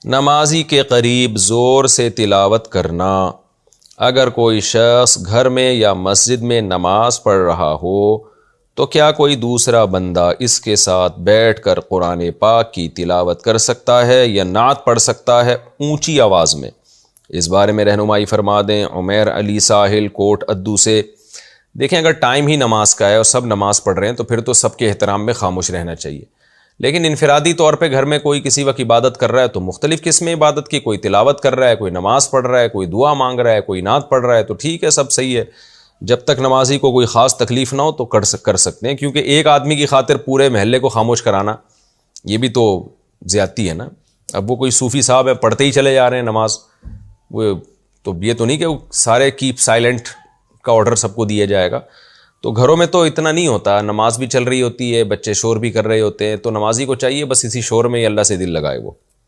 نمازی کے قریب زور سے تلاوت کرنا۔ اگر کوئی شخص گھر میں یا مسجد میں نماز پڑھ رہا ہو تو کیا کوئی دوسرا بندہ اس کے ساتھ بیٹھ کر قرآن پاک کی تلاوت کر سکتا ہے یا نعت پڑھ سکتا ہے اونچی آواز میں؟ اس بارے میں رہنمائی فرما دیں عمیر علی ساحل کوٹ ادو سے۔ دیکھیں، اگر ٹائم ہی نماز کا ہے اور سب نماز پڑھ رہے ہیں تو پھر تو سب کے احترام میں خاموش رہنا چاہیے، لیکن انفرادی طور پہ گھر میں کوئی کسی وقت عبادت کر رہا ہے تو مختلف قسمیں عبادت کی، کوئی تلاوت کر رہا ہے، کوئی نماز پڑھ رہا ہے، کوئی دعا مانگ رہا ہے، کوئی نعت پڑھ رہا ہے، تو ٹھیک ہے، سب صحیح ہے۔ جب تک نمازی کو کوئی خاص تکلیف نہ ہو تو کر سکتے ہیں، کیونکہ ایک آدمی کی خاطر پورے محلے کو خاموش کرانا یہ بھی تو زیادتی ہے نا۔ اب وہ کوئی صوفی صاحب ہے، پڑھتے ہی چلے جا رہے ہیں نماز، وہ تو یہ تو نہیں کہ وہ سارے کیپ سائلنٹ کا آرڈر سب کو دیا جائے گا۔ تو گھروں میں تو اتنا نہیں ہوتا، نماز بھی چل رہی ہوتی ہے، بچے شور بھی کر رہے ہوتے ہیں، تو نمازی کو چاہیے بس اسی شور میں ہی اللہ سے دل لگائے وہ۔